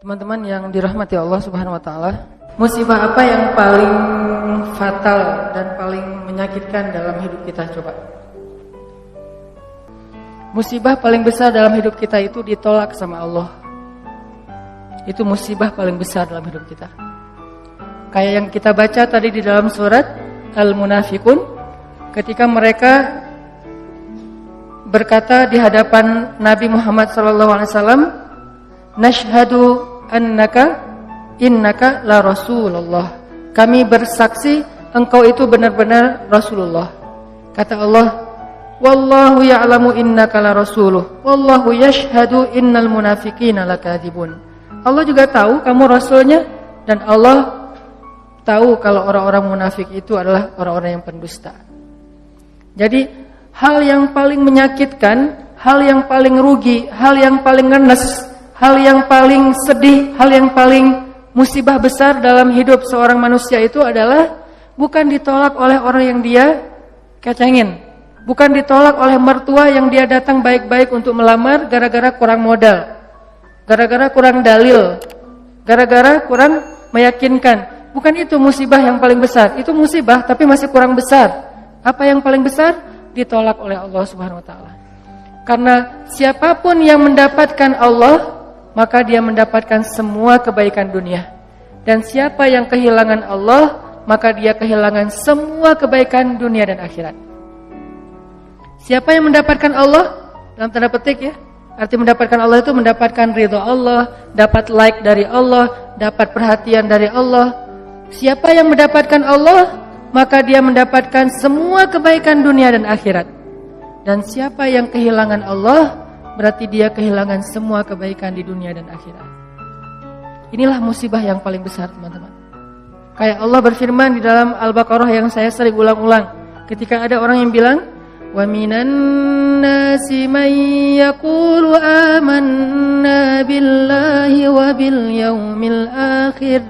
Teman-teman yang dirahmati Allah Subhanahu wa taala, musibah apa yang paling fatal dan paling menyakitkan dalam hidup kita coba? Musibah paling besar dalam hidup kita itu ditolak sama Allah. Itu musibah paling besar dalam hidup kita. Kayak yang kita baca tadi di dalam surat Al-Munafiqun, ketika mereka berkata di hadapan Nabi Muhammad SAW, "Nashhadu innaka la Rasulullah." Kami bersaksi engkau itu benar-benar Rasulullah. Kata Allah, "Wallahu ya'lamu innaka la rasuluh, wallahu yashhadu innal munafiqina lakadzibun." Allah juga tahu kamu rasulnya, dan Allah tahu kalau orang-orang munafik itu adalah orang-orang yang pendusta. Jadi hal yang paling menyakitkan, hal yang paling rugi, hal yang paling ngenes, hal yang paling sedih, hal yang paling musibah besar dalam hidup seorang manusia itu adalah bukan ditolak oleh orang yang dia kecengin, bukan ditolak oleh mertua yang dia datang baik-baik untuk melamar gara-gara kurang modal, gara-gara kurang dalil, gara-gara kurang meyakinkan. Bukan itu musibah yang paling besar. Itu musibah tapi masih kurang besar. Apa yang paling besar? Ditolak oleh Allah Subhanahu wa taala. Karena siapapun yang mendapatkan Allah, maka dia mendapatkan semua kebaikan dunia. Dan siapa yang kehilangan Allah, maka dia kehilangan semua kebaikan dunia dan akhirat. Siapa yang mendapatkan Allah? Dalam tanda petik ya. Arti mendapatkan Allah itu mendapatkan ridha Allah, dapat like dari Allah, dapat perhatian dari Allah. Siapa yang mendapatkan Allah, maka dia mendapatkan semua kebaikan dunia dan akhirat. Dan siapa yang kehilangan Allah, berarti dia kehilangan semua kebaikan di dunia dan akhirat. Inilah musibah yang paling besar, teman-teman. Kayak Allah berfirman di dalam Al-Baqarah yang saya sering ulang-ulang. Ketika ada orang yang bilang, "Wa minan nasi man yaqulu amanna billahi wa bil yaumil akhir."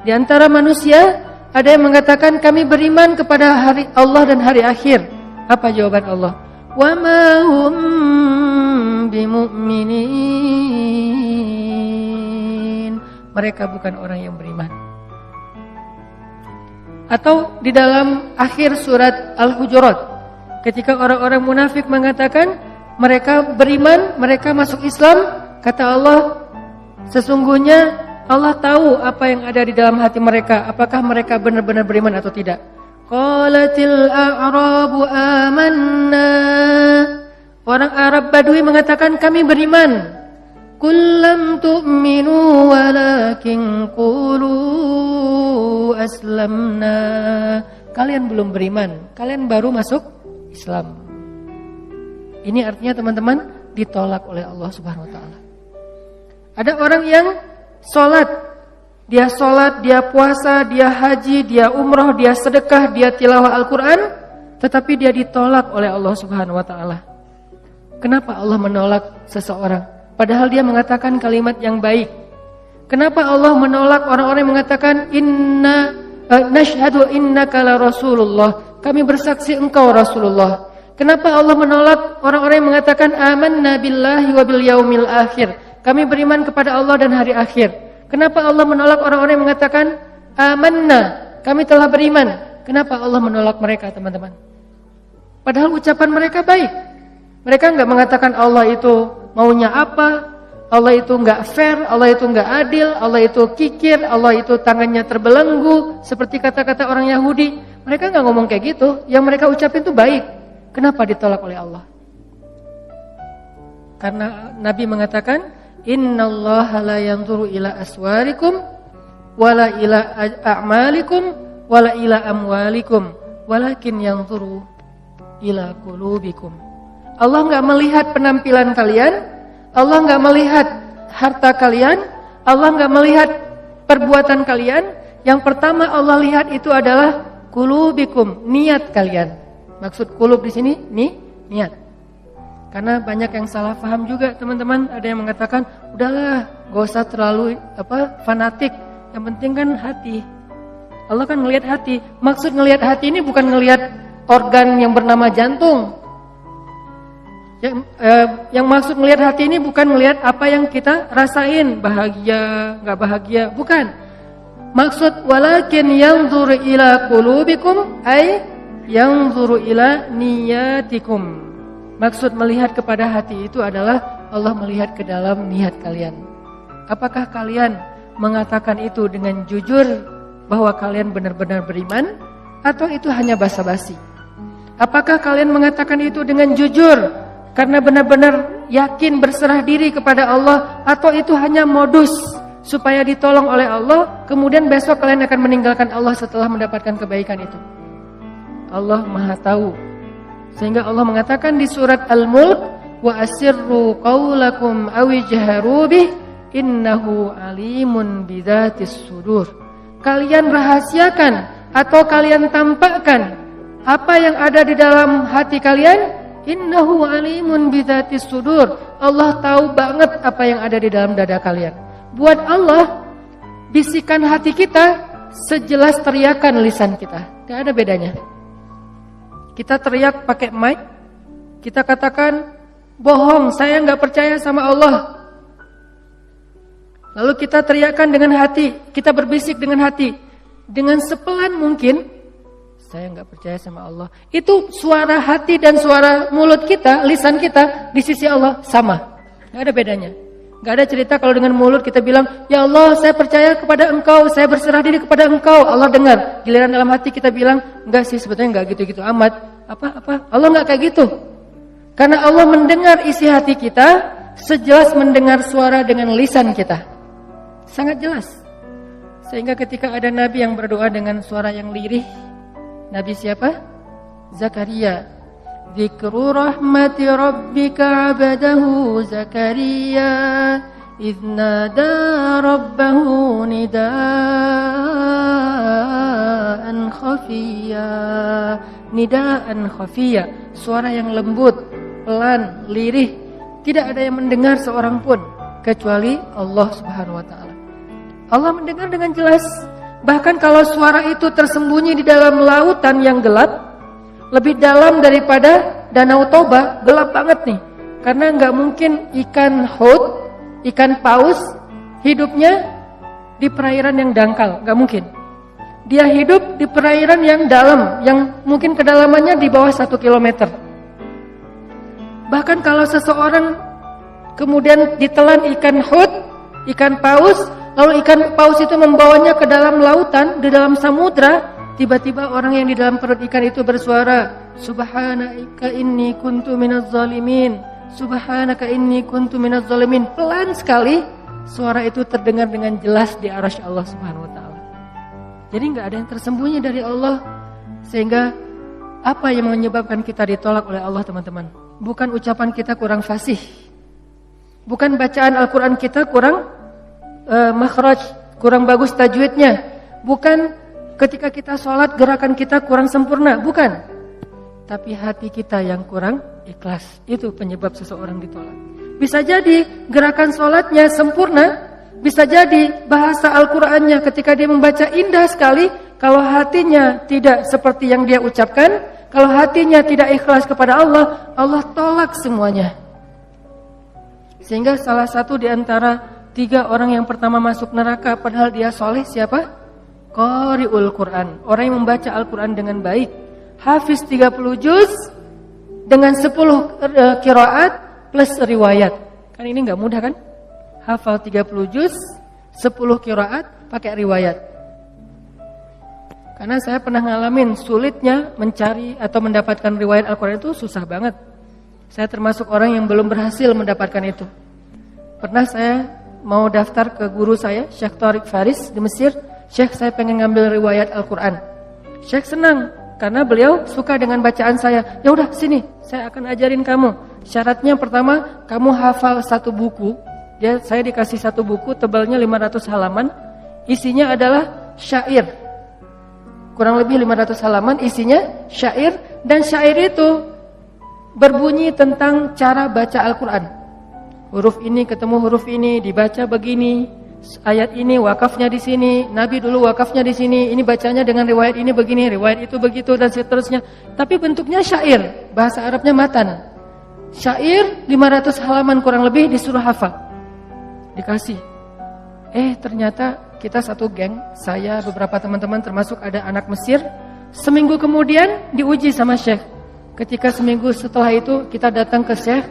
Di antara manusia ada yang mengatakan kami beriman kepada hari Allah dan hari akhir. Apa jawaban Allah? "Wa ma hum bimu'minin." Mereka bukan orang yang beriman. Atau di dalam akhir surat Al-Hujurat, ketika orang-orang munafik mengatakan mereka beriman, mereka masuk Islam, kata Allah, sesungguhnya Allah tahu apa yang ada di dalam hati mereka, apakah mereka benar-benar beriman atau tidak. Qalatil a'rabu amanna. Orang Arab Badui mengatakan kami beriman. Qul lam tu'minu walakin qulu aslamna. Kalian belum beriman, kalian baru masuk Islam. Ini artinya teman-teman ditolak oleh Allah Subhanahu wa taala. Ada orang yang sholat, dia puasa, dia haji, dia umroh, dia sedekah, dia tilawah Al-Quran, tetapi dia ditolak oleh Allah Subhanahu wa ta'ala. Kenapa Allah menolak seseorang? Padahal dia mengatakan kalimat yang baik. Kenapa Allah menolak orang-orang yang mengatakan nashhadu innaka la Rasulullah, kami bersaksi engkau Rasulullah. Kenapa Allah menolak orang-orang yang mengatakan amanna billahi wa bil yaumil akhir, kami beriman kepada Allah dan hari akhir. Kenapa Allah menolak orang-orang yang mengatakan amanna, kami telah beriman? Kenapa Allah menolak mereka, teman-teman? Padahal ucapan mereka baik. Mereka enggak mengatakan Allah itu maunya apa, Allah itu enggak fair, Allah itu enggak adil, Allah itu kikir, Allah itu tangannya terbelenggu, seperti kata-kata orang Yahudi. Mereka enggak ngomong kayak gitu. Yang mereka ucapin itu baik. Kenapa ditolak oleh Allah? Karena Nabi mengatakan, "Innallaha la yanzuru ila aswarikum wala ila a'malikum wala ila amwalikum walakin yanzuru ila qulubikum." Allah enggak melihat penampilan kalian, Allah enggak melihat harta kalian, Allah enggak melihat perbuatan kalian. Yang pertama Allah lihat itu adalah qulubikum, niat kalian. Maksud qulub di sini niat. Karena banyak yang salah paham juga, teman-teman. Ada yang mengatakan, udahlah, gak usah terlalu fanatik. Yang penting kan hati. Allah kan ngelihat hati. Maksud ngelihat hati ini bukan ngelihat organ yang bernama jantung. Yang maksud melihat hati ini bukan melihat apa yang kita rasain, bahagia, nggak bahagia, bukan. Maksud walakin yanzuru ila qulubikum ay yanzuru ila niyatikum. Maksud melihat kepada hati itu adalah Allah melihat ke dalam niat kalian. Apakah kalian mengatakan itu dengan jujur bahwa kalian benar-benar beriman, atau itu hanya basa-basi? Apakah kalian mengatakan itu dengan jujur karena benar-benar yakin berserah diri kepada Allah, atau itu hanya modus supaya ditolong oleh Allah, kemudian besok kalian akan meninggalkan Allah setelah mendapatkan kebaikan itu? Allah Maha tahu. Sehingga Allah mengatakan di surat Al-Mulk, wa asirru qaulakum aw ijharu bih innahu alimun bidzatis sudur. Kalian rahasiakan atau kalian tampakkan apa yang ada di dalam hati kalian, innahu alimun bidzatis sudur. Allah tahu banget apa yang ada di dalam dada kalian. Buat Allah, bisikan hati kita sejelas teriakan lisan kita. Tidak ada bedanya. Kita teriak pakai mic, kita katakan bohong, saya nggak percaya sama Allah. Lalu kita teriakkan dengan hati, kita berbisik dengan hati, dengan sepelan mungkin, saya nggak percaya sama Allah. Itu suara hati dan suara mulut kita, lisan kita di sisi Allah sama, nggak ada bedanya. Nggak ada cerita kalau dengan mulut kita bilang, ya Allah saya percaya kepada Engkau, saya berserah diri kepada Engkau, Allah dengar. Giliran dalam hati kita bilang, enggak sih sebetulnya nggak gitu-gitu amat. Apa? Allah nggak kayak gitu. Karena Allah mendengar isi hati kita sejelas mendengar suara dengan lisan kita. Sangat jelas. Sehingga ketika ada Nabi yang berdoa dengan suara yang lirih, Nabi siapa? Zakaria. Dzikru rahmati rabbika 'abdahu Zakaria idz nada rabbahu nidaan khafiyya. Nidaan khafiyya, suara yang lembut, pelan, lirih. Tidak ada yang mendengar seorang pun kecuali Allah Subhanahu wa taala. Allah mendengar dengan jelas. Bahkan kalau suara itu tersembunyi di dalam lautan yang gelap, lebih dalam daripada Danau Toba, gelap banget nih. Karena nggak mungkin ikan hut, ikan paus hidupnya di perairan yang dangkal, nggak mungkin. Dia hidup di perairan yang dalam, yang mungkin kedalamannya di bawah 1 kilometer. Bahkan kalau seseorang kemudian ditelan ikan hut, ikan paus, lalu ikan paus itu membawanya ke dalam lautan, di dalam samudra, tiba-tiba orang yang di dalam perut ikan itu bersuara, Subhanaka inni kuntu minaz zalimin, Subhanaka inni kuntu minaz zalimin. Pelan sekali suara itu terdengar dengan jelas di arasy Allah Subhanahu wa taala. Jadi enggak ada yang tersembunyi dari Allah. Sehingga apa yang menyebabkan kita ditolak oleh Allah, teman-teman? Bukan ucapan kita kurang fasih, bukan bacaan Al-Quran kita kurang makhraj, kurang bagus tajwidnya, bukan ketika kita sholat gerakan kita kurang sempurna, bukan. Tapi hati kita yang kurang ikhlas, itu penyebab seseorang ditolak. Bisa jadi gerakan sholatnya sempurna, bisa jadi bahasa Al-Qurannya ketika dia membaca indah sekali. Kalau hatinya tidak seperti yang dia ucapkan, kalau hatinya tidak ikhlas kepada Allah, Allah tolak semuanya. Sehingga salah satu di antara 3 orang yang pertama masuk neraka padahal dia soleh siapa? Qari'ul Quran, orang yang membaca Al-Quran dengan baik. Hafiz 30 juz dengan 10 qiraat plus riwayat. Kan ini gak mudah kan? Hafal 30 juz, 10 qiraat pakai riwayat. Karena saya pernah ngalamin sulitnya mencari atau mendapatkan riwayat Al-Quran itu susah banget. Saya termasuk orang yang belum berhasil mendapatkan itu. Pernah saya mau daftar ke guru saya, Syekh Tariq Faris di Mesir. Syekh, saya pengen ngambil riwayat Al-Quran. Syekh senang karena beliau suka dengan bacaan saya. Ya udah sini, saya akan ajarin kamu. Syaratnya pertama, kamu hafal 1 buku. Saya dikasih 1 buku, tebalnya 500 halaman. Isinya adalah syair. Kurang lebih 500 halaman, isinya syair. Dan syair itu berbunyi tentang cara baca Al-Quran. Huruf ini ketemu huruf ini, dibaca begini. Ayat ini wakafnya di sini, Nabi dulu wakafnya di sini, ini bacanya dengan riwayat ini begini, riwayat itu begitu dan seterusnya. Tapi bentuknya syair, bahasa Arabnya matan. Syair 500 halaman kurang lebih disuruh hafal. Dikasih. Ternyata kita satu geng, saya beberapa teman-teman termasuk ada anak Mesir. Seminggu kemudian diuji sama Syekh. Ketika seminggu setelah itu kita datang ke Syekh,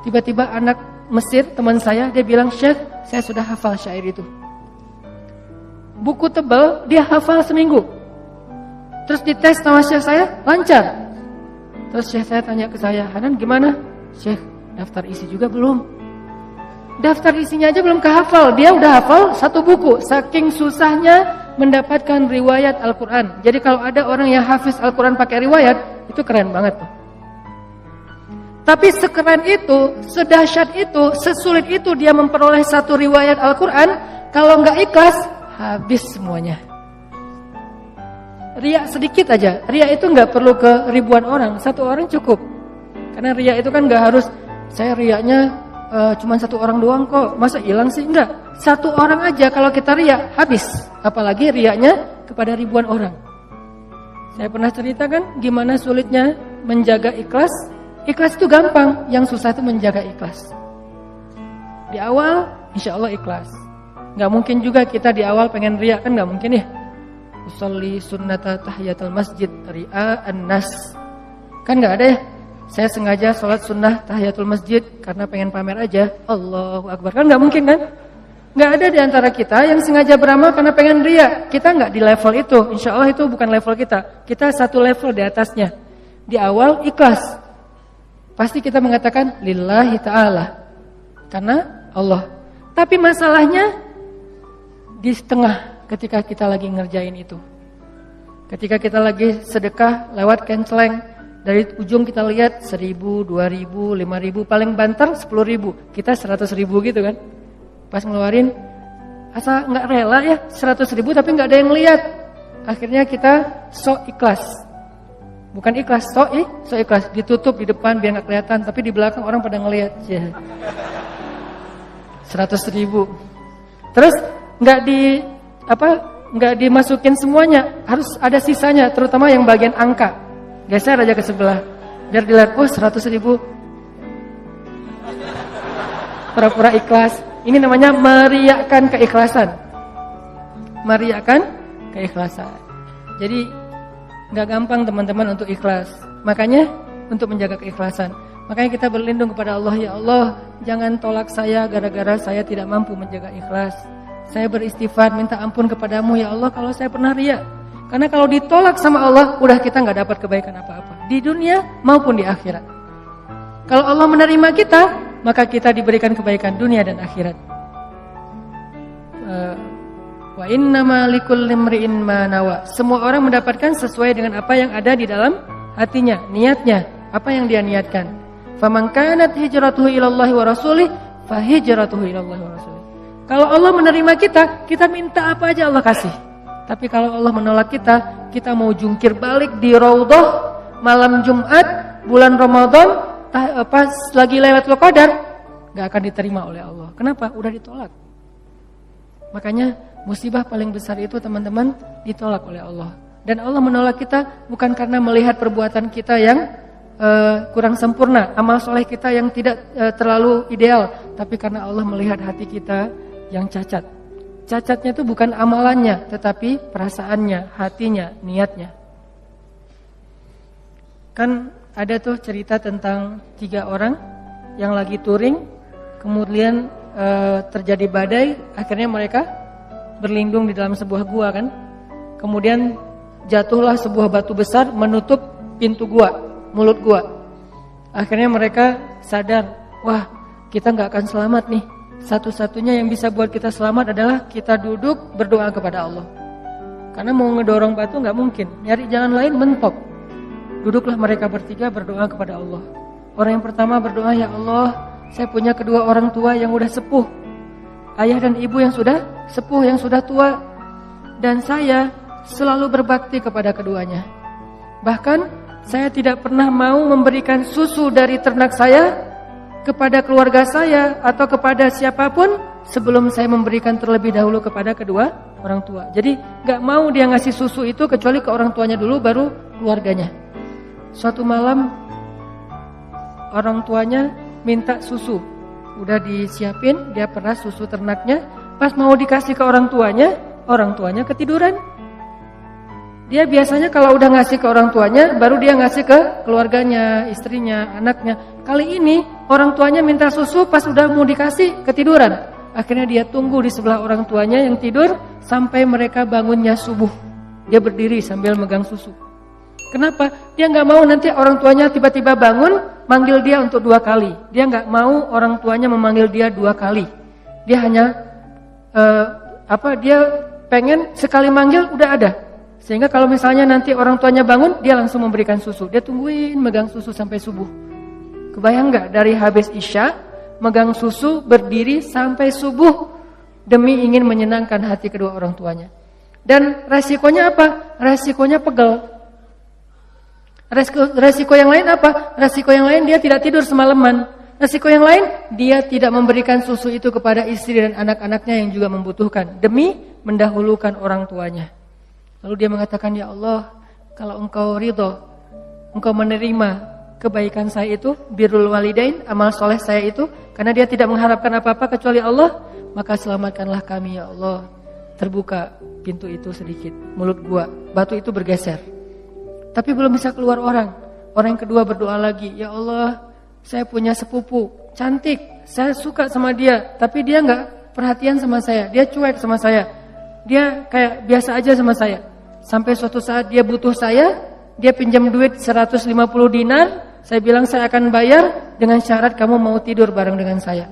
tiba-tiba anak Mesir teman saya, dia bilang, "Syekh, saya sudah hafal syair itu." Buku tebal dia hafal seminggu. Terus dites sama Syekh saya, lancar. Terus Syekh saya tanya ke saya, "Hanan gimana?" "Syekh, daftar isi juga belum." Daftar isinya aja belum kehafal. Dia udah hafal satu buku. Saking susahnya mendapatkan riwayat Al-Quran. Jadi kalau ada orang yang hafiz Al-Quran pakai riwayat, itu keren banget tuh. Tapi sekeren itu, sedahsyat itu, sesulit itu dia memperoleh satu riwayat Al-Quran. Kalau nggak ikhlas, habis semuanya. Riya sedikit aja. Riya itu nggak perlu ke ribuan orang. Satu orang cukup. Karena riya itu kan nggak harus, saya riyanya cuma satu orang doang kok, masa hilang sih? Enggak, satu orang aja kalau kita riya habis, apalagi riyanya kepada ribuan orang. Saya pernah ceritakan gimana sulitnya menjaga ikhlas. Ikhlas itu gampang, yang susah itu menjaga ikhlas. Di awal insya Allah ikhlas. Gak mungkin juga kita di awal pengen riya, kan gak mungkin ya. Usolli sunnata tahiyatul masjid ria'an nas, kan gak ada ya. Saya sengaja sholat sunnah tahiyatul masjid karena pengen pamer aja. Allahu Akbar. Kan gak mungkin kan? Gak ada di antara kita yang sengaja beramal karena pengen ria. Kita gak di level itu. Insya Allah itu bukan level kita. Kita satu level di atasnya. Di awal ikhlas. Pasti kita mengatakan lillahi ta'ala, karena Allah. Tapi masalahnya di setengah ketika kita lagi ngerjain itu. Ketika kita lagi sedekah lewat canceling. Dari ujung kita lihat 1.000, 2.000, 5.000, paling banter 10.000. Kita 100.000 gitu kan. Pas ngeluarin, asa gak rela ya 100.000 tapi gak ada yang lihat. Akhirnya kita sok ikhlas. Bukan ikhlas, sok ikhlas. Ditutup di depan biar gak kelihatan, tapi di belakang orang pada ngelihat. 100.000. Terus gak dimasukin semuanya, harus ada sisanya, terutama yang bagian angka. Geser aja ke sebelah, biar dilihat, 100.000. Pura-pura ikhlas. Ini namanya meriakkan keikhlasan. Meriakkan keikhlasan. Jadi gak gampang teman-teman untuk ikhlas. Makanya untuk menjaga keikhlasan, makanya kita berlindung kepada Allah. Ya Allah, jangan tolak saya gara-gara saya tidak mampu menjaga ikhlas. Saya beristighfar, minta ampun kepadamu ya Allah kalau saya pernah riya. Karena kalau ditolak sama Allah, udah kita gak dapat kebaikan apa-apa. Di dunia maupun di akhirat. Kalau Allah menerima kita, maka kita diberikan kebaikan dunia dan akhirat. Wa innama likulli imri'in ma nawa. Semua orang mendapatkan sesuai dengan apa yang ada di dalam hatinya, niatnya, apa yang dia niatkan. Faman kanat hijratuhu ilallahi wa rasulih, fa hijratuhu ilallahi wa rasulih. Kalau Allah menerima kita, kita minta apa aja Allah kasih. Tapi kalau Allah menolak kita, kita mau jungkir balik di Raudhah malam Jumat bulan Ramadan pas lagi Lailatul Qadar, gak akan diterima oleh Allah. Kenapa? Udah ditolak. Makanya musibah paling besar itu teman-teman ditolak oleh Allah. Dan Allah menolak kita bukan karena melihat perbuatan kita yang kurang sempurna, amal soleh kita yang tidak terlalu ideal, tapi karena Allah melihat hati kita yang cacat. Cacatnya itu bukan amalannya, tetapi perasaannya, hatinya, niatnya. Kan ada tuh cerita tentang 3 orang yang lagi touring, kemudian terjadi badai, akhirnya mereka berlindung di dalam sebuah gua kan. Kemudian jatuhlah sebuah batu besar menutup pintu gua, mulut gua. Akhirnya mereka sadar, wah kita gak akan selamat nih. Satu-satunya yang bisa buat kita selamat adalah kita duduk berdoa kepada Allah. Karena mau ngedorong batu gak mungkin, nyari jalan lain mentok. Duduklah mereka bertiga berdoa kepada Allah. Orang yang pertama berdoa, ya Allah, saya punya kedua orang tua yang udah sepuh, ayah dan ibu yang sudah sepuh, yang sudah tua, dan saya selalu berbakti kepada keduanya. Bahkan saya tidak pernah mau memberikan susu dari ternak saya kepada keluarga saya atau kepada siapapun sebelum saya memberikan terlebih dahulu kepada kedua orang tua. Jadi gak mau dia ngasih susu itu kecuali ke orang tuanya dulu baru keluarganya. Suatu malam orang tuanya minta susu. Udah disiapin, dia peras susu ternaknya. Pas mau dikasih ke orang tuanya ketiduran. Dia biasanya kalau udah ngasih ke orang tuanya, baru dia ngasih ke keluarganya, istrinya, anaknya. Kali ini orang tuanya minta susu, pas udah mau dikasih ketiduran. Akhirnya dia tunggu di sebelah orang tuanya yang tidur sampai mereka bangunnya subuh. Dia berdiri sambil megang susu. Kenapa? Dia nggak mau nanti orang tuanya tiba-tiba bangun, manggil dia untuk 2 kali. Dia nggak mau orang tuanya memanggil dia 2 kali. Dia hanya dia pengen sekali manggil udah ada. Sehingga kalau misalnya nanti orang tuanya bangun, dia langsung memberikan susu. Dia tungguin megang susu sampai subuh. Kebayang nggak dari habis isya megang susu berdiri sampai subuh demi ingin menyenangkan hati kedua orang tuanya. Dan resikonya apa? Resikonya pegel. Resiko yang lain apa? Resiko yang lain dia tidak tidur semalaman. Resiko yang lain dia tidak memberikan susu itu kepada istri dan anak-anaknya yang juga membutuhkan demi mendahulukan orang tuanya. Lalu dia mengatakan, ya Allah, kalau engkau ridho, engkau menerima kebaikan saya itu, birrul walidain, amal soleh saya itu, karena dia tidak mengharapkan apa-apa kecuali Allah, maka selamatkanlah kami ya Allah. Terbuka pintu itu sedikit, mulut gua, batu itu bergeser. Tapi belum bisa keluar orang. Orang yang kedua berdoa lagi, ya Allah, saya punya sepupu, cantik, saya suka sama dia, tapi dia gak perhatian sama saya, dia cuek sama saya. Dia kayak biasa aja sama saya. Sampai suatu saat dia butuh saya, dia pinjam duit 150 dinar, saya bilang saya akan bayar dengan syarat kamu mau tidur bareng dengan saya.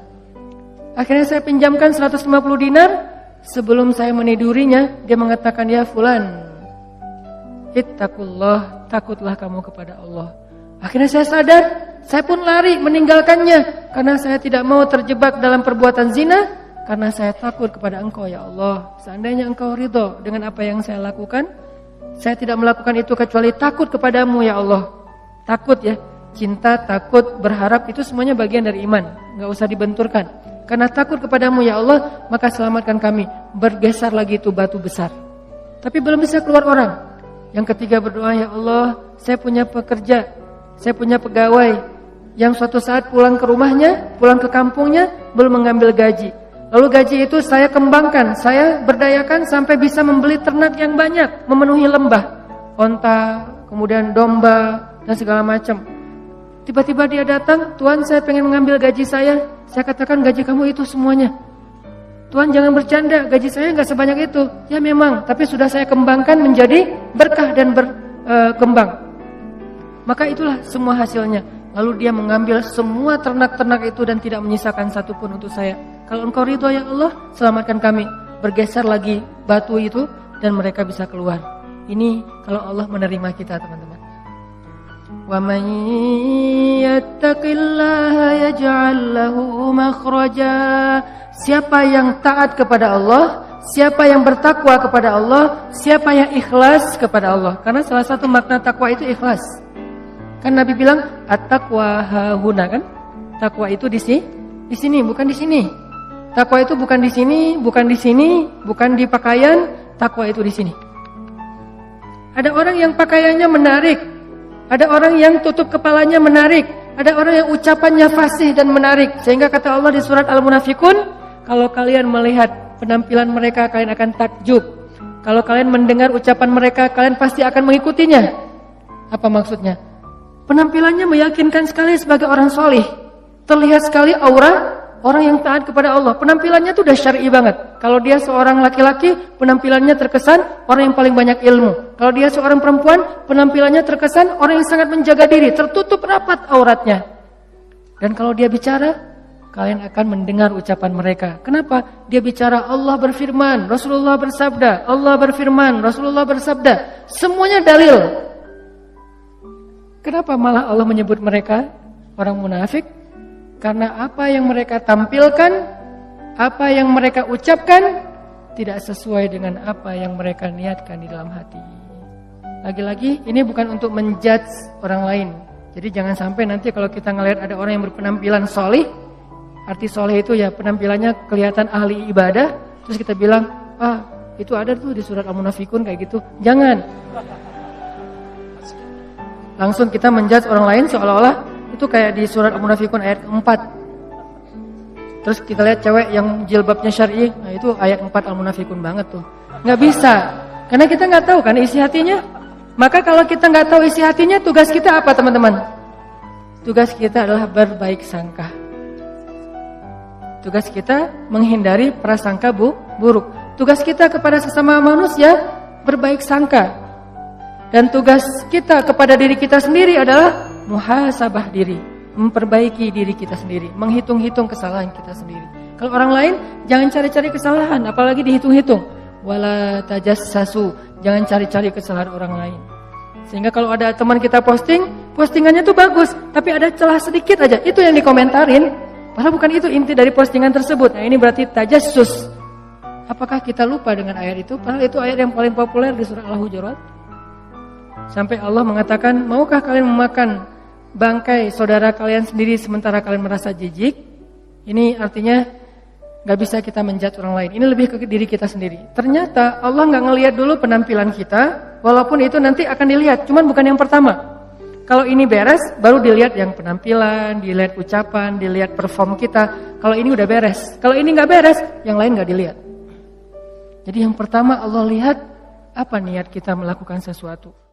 Akhirnya saya pinjamkan 150 dinar, sebelum saya menidurinya, dia mengatakan, ya fulan, ittaqullah, takutlah kamu kepada Allah. Akhirnya saya sadar, saya pun lari meninggalkannya, karena saya tidak mau terjebak dalam perbuatan zina. Karena saya takut kepada engkau ya Allah. Seandainya engkau ridho dengan apa yang saya lakukan, saya tidak melakukan itu kecuali takut kepadamu ya Allah. Takut ya, cinta, takut, berharap itu semuanya bagian dari iman. Gak usah dibenturkan. Karena takut kepadamu ya Allah, maka selamatkan kami. Bergeser lagi itu batu besar. Tapi belum bisa keluar orang. Yang ketiga berdoa, ya Allah, saya punya pekerja, saya punya pegawai yang suatu saat pulang ke rumahnya, pulang ke kampungnya, belum mengambil gaji. Lalu gaji itu saya kembangkan, saya berdayakan sampai bisa membeli ternak yang banyak, memenuhi lembah, onta, kemudian domba, dan segala macam. Tiba-tiba dia datang, Tuhan saya pengen mengambil gaji saya katakan gaji kamu itu semuanya. Tuhan jangan bercanda, gaji saya gak sebanyak itu. Ya memang, tapi sudah saya kembangkan menjadi berkah dan berkembang. Maka itulah semua hasilnya. Lalu dia mengambil semua ternak-ternak itu dan tidak menyisakan satupun untuk saya. Kalau engkau ridho ya Allah, selamatkan kami. Bergeser lagi batu itu dan mereka bisa keluar. Ini kalau Allah menerima kita teman-teman. Wa man yattaqillaha yaj'al lahu makhraja. Siapa yang taat kepada Allah, siapa yang bertakwa kepada Allah, siapa yang ikhlas kepada Allah. Karena salah satu makna takwa itu ikhlas. Kan Nabi bilang at-taqwa hahuna kan? Takwa itu di sini, bukan di sini. Takwa itu bukan di sini, bukan di sini, bukan di pakaian. Takwa itu di sini. Ada orang yang pakaiannya menarik, ada orang yang tutup kepalanya menarik, ada orang yang ucapannya fasih dan menarik. Sehingga kata Allah di surat Al-Munafikun, kalau kalian melihat penampilan mereka, kalian akan takjub. Kalau kalian mendengar ucapan mereka, kalian pasti akan mengikutinya. Apa maksudnya? Penampilannya meyakinkan sekali sebagai orang solih. Terlihat sekali aura orang yang taat kepada Allah. Penampilannya tuh udah syar'i banget. Kalau dia seorang laki-laki, penampilannya terkesan orang yang paling banyak ilmu. Kalau dia seorang perempuan, penampilannya terkesan orang yang sangat menjaga diri, tertutup rapat auratnya. Dan kalau dia bicara, kalian akan mendengar ucapan mereka. Kenapa? Dia bicara Allah berfirman, Rasulullah bersabda, Allah berfirman, Rasulullah bersabda. Semuanya dalil. Kenapa malah Allah menyebut mereka orang munafik? Karena apa yang mereka tampilkan, apa yang mereka ucapkan tidak sesuai dengan apa yang mereka niatkan di dalam hati. Lagi-lagi ini bukan untuk menjudge orang lain. Jadi jangan sampai nanti kalau kita ngelihat ada orang yang berpenampilan solih, arti solih itu ya penampilannya kelihatan ahli ibadah, terus kita bilang, itu ada tuh di surat Al-Munafikun kayak gitu. Jangan. Langsung kita menjudge orang lain seolah-olah Itu kayak di surat Al-Munafikun ayat 4. Terus kita lihat cewek yang jilbabnya syar'i, nah itu ayat 4 Al-Munafikun banget tuh. Nggak bisa, karena kita nggak tahu kan isi hatinya. Maka kalau kita nggak tahu isi hatinya, tugas kita apa teman-teman? Tugas kita adalah berbaik sangka. Tugas kita menghindari prasangka buruk. Tugas kita kepada sesama manusia berbaik sangka. Dan tugas kita kepada diri kita sendiri adalah muhasabah diri, memperbaiki diri kita sendiri, menghitung-hitung kesalahan kita sendiri. Kalau orang lain jangan cari-cari kesalahan, apalagi dihitung-hitung. Wala tajassasu, jangan cari-cari kesalahan orang lain. Sehingga kalau ada teman kita postingannya tuh bagus, tapi ada celah sedikit aja, itu yang dikomentarin. Padahal bukan itu inti dari postingan tersebut. Nah ini berarti tajassus. Apakah kita lupa dengan ayat itu? Padahal itu ayat yang paling populer di surah Al-Hujurat. Sampai Allah mengatakan, maukah kalian memakan bangkai saudara kalian sendiri sementara kalian merasa jijik? Ini artinya gak bisa kita menjudge orang lain. Ini lebih ke diri kita sendiri. Ternyata Allah gak ngelihat dulu penampilan kita, walaupun itu nanti akan dilihat. Cuman bukan yang pertama. Kalau ini beres, baru dilihat yang penampilan, dilihat ucapan, dilihat perform kita. Kalau ini udah beres. Kalau ini gak beres, yang lain gak dilihat. Jadi yang pertama Allah lihat apa niat kita melakukan sesuatu.